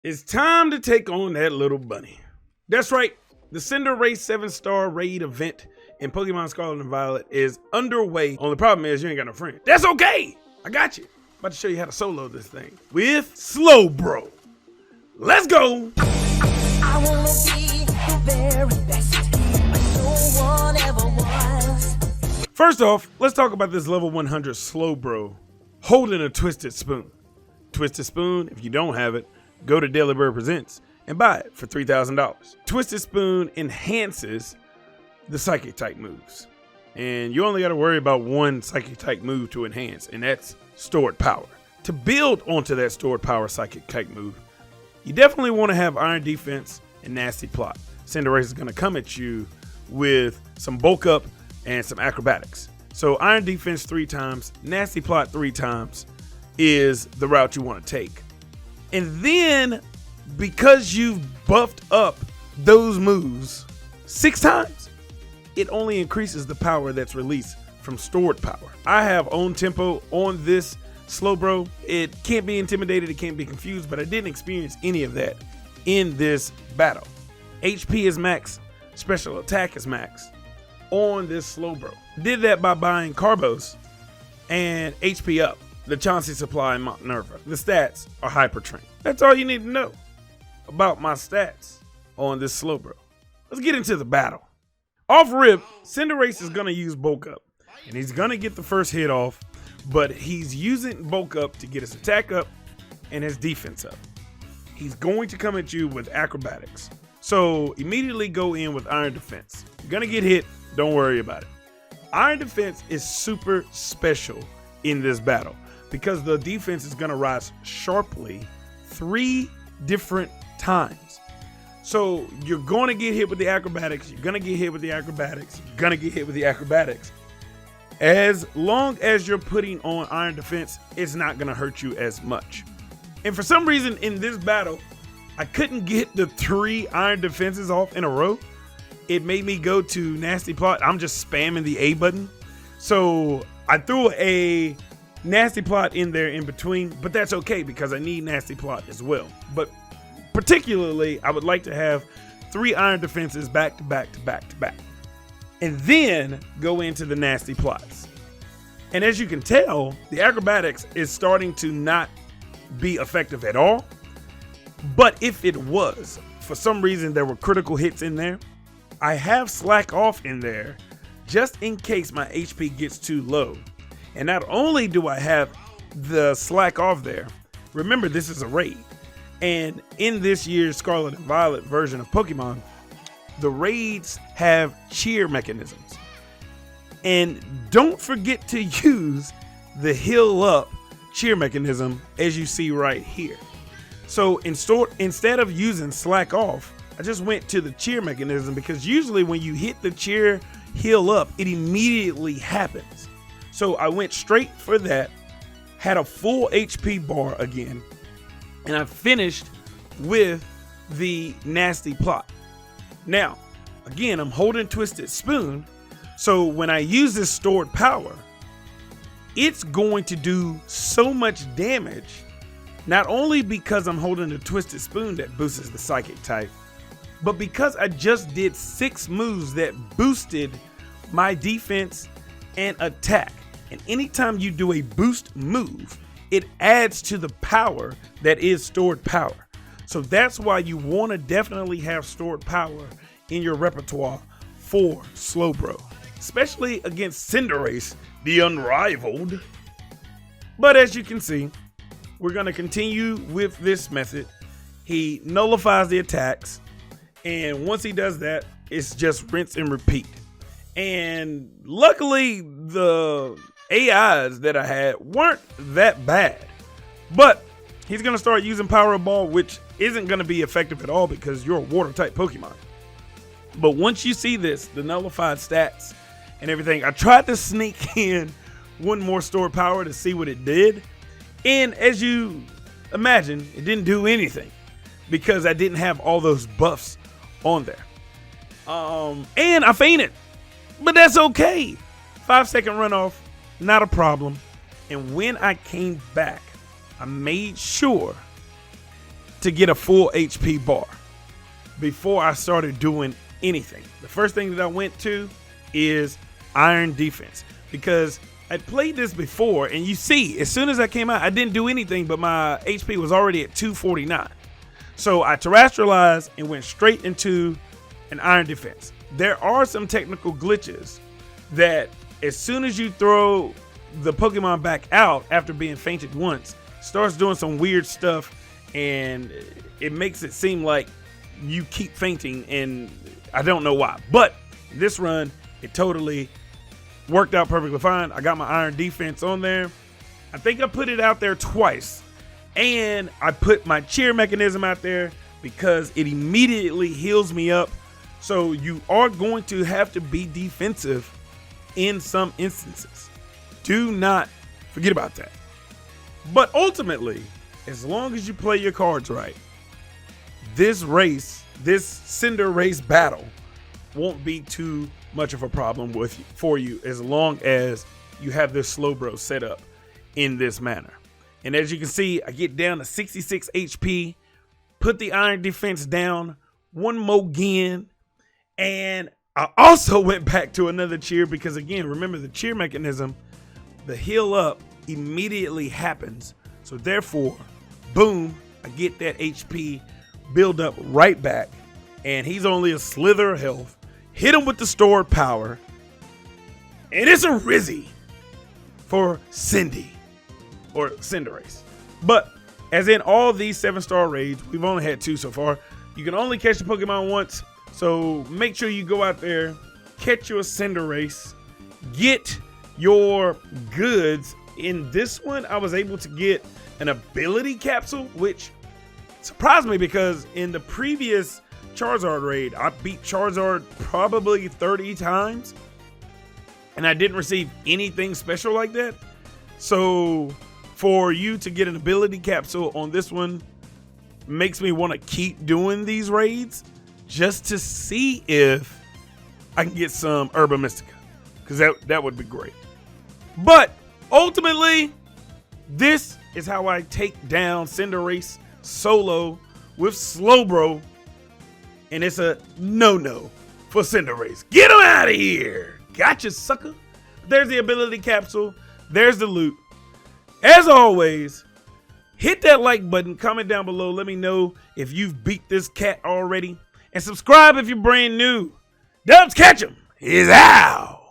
It's time to take on that little bunny. That's right, the CINDERACE 7-star raid event in Pokemon Scarlet and Violet is underway. Only problem is you ain't got no friend. That's okay, I got you. About to show you how to solo this thing with Slowbro. Let's go. I wanna be the very best, but no one ever was. First off, let's talk about this level 100 Slowbro holding a Twisted Spoon. Twisted Spoon, if you don't have it, go to Daily Bird Presents and buy it for $3,000. Twisted Spoon enhances the Psychic type moves. And you only got to worry about one Psychic type move to enhance, and that's Stored Power. To build onto that Stored Power Psychic type move, you definitely want to have Iron Defense and Nasty Plot. CINDERACE is going to come at you with some Bulk Up and some Acrobatics. So Iron Defense 3 times, Nasty Plot 3 times is the route you want to take. And then, because you've buffed up those moves 6 times, it only increases the power that's released from Stored Power. I have own tempo on this Slowbro. It can't be intimidated, it can't be confused, but I didn't experience any of that in this battle. HP is max, special attack is max on this Slowbro. Did that by buying Carbos and HP up, the Chauncey Supply and Mount Nerva. The stats are Hyper Train. That's all you need to know about my stats on this Slowbro. Let's get into the battle. Off rip, CINDERACE is gonna use Bulk Up, and he's gonna get the first hit off, but he's using Bulk Up to get his attack up and his defense up. He's going to come at you with Acrobatics. So immediately go in with Iron Defense. You're gonna get hit, don't worry about it. Iron Defense is super special in this battle because the defense is gonna rise sharply 3 different times. So you're gonna get hit with the Acrobatics, you're gonna get hit with the Acrobatics, you're gonna get hit with the Acrobatics. As long as you're putting on Iron Defense, it's not gonna hurt you as much. And for some reason in this battle, I couldn't get the 3 Iron Defenses off in a row. It made me go to Nasty Plot. I'm just spamming the A button. So I threw a Nasty Plot in there in between, but that's okay because I need Nasty Plot as well. But particularly, I would like to have 3 Iron Defenses back to back to back to back. And then go into the Nasty Plots. And as you can tell, the Acrobatics is starting to not be effective at all. But if it was, for some reason there were critical hits in there, I have Slack Off in there just in case my HP gets too low. And not only do I have the Slack Off there, remember this is a raid. And in this year's Scarlet and Violet version of Pokemon, the raids have cheer mechanisms. And don't forget to use the heal up cheer mechanism as you see right here. So instead of using Slack Off, I just went to the cheer mechanism because usually when you hit the cheer heal up, it immediately happens. So I went straight for that, had a full HP bar again, and I finished with the Nasty Plot. Now, again, I'm holding Twisted Spoon, so when I use this Stored Power, it's going to do so much damage, not only because I'm holding a Twisted Spoon that boosts the Psychic type, but because I just did 6 moves that boosted my defense and attack. And anytime you do a boost move, it adds to the power that is Stored Power. So that's why you want to definitely have Stored Power in your repertoire for Slowbro, especially against CINDERACE, the unrivaled. But as you can see, we're going to continue with this method. He nullifies the attacks, and once he does that, it's just rinse and repeat. And luckily, the AIs that I had weren't that bad. But he's going to start using Power Ball, which isn't going to be effective at all because you're a water type Pokemon. But once you see this, the nullified stats and everything, I tried to sneak in one more Stored Power to see what it did. And as you imagine, it didn't do anything because I didn't have all those buffs on there. And I fainted, but that's okay. 5-second runoff, not a problem. And when I came back, I made sure to get a full HP bar before I started doing anything. The first thing that I went to is Iron Defense, because I'd played this before, and you see, as soon as I came out, I didn't do anything, but my HP was already at 249. So I terrestrialized and went straight into an Iron Defense. There are some technical glitches that as soon as you throw the Pokemon back out after being fainted once, starts doing some weird stuff, and it makes it seem like you keep fainting, and I don't know why. But this run, it totally worked out perfectly fine. I got my Iron Defense on there. I think I put it out there twice, and I put my cheer mechanism out there because it immediately heals me up. So you are going to have to be defensive in some instances. Do not forget about that. But ultimately, as long as you play your cards right, this race, this CINDERACE battle won't be too much of a problem for you as long as you have this Slowbro set up in this manner. And as you can see, I get down to 66 HP, put the Iron Defense down one more again, and I also went back to another cheer because, again, remember the cheer mechanism, the heal up immediately happens. So therefore, boom, I get that HP build up right back, and he's only a slither of health. Hit him with the stored power, and it's a Rizzy for Cindy, or CINDERACE. But as in all these 7-star raids, we've only had 2 so far. You can only catch the Pokemon once, so make sure you go out there, catch your CINDERACE, get your goods. In this one, I was able to get an ability capsule, which surprised me because in the previous Charizard raid, I beat Charizard probably 30 times, and I didn't receive anything special like that. So for you to get an ability capsule on this one makes me want to keep doing these raids just to see if I can get some Herba Mystica, because that would be great. But ultimately, this is how I take down CINDERACE solo with Slowbro, and it's a no-no for CINDERACE. Get him out of here! Gotcha, sucker. There's the ability capsule. There's the loot. As always, hit that like button, comment down below, let me know if you've beat this cat already, and subscribe if you're brand new. Dubs Catchum is out!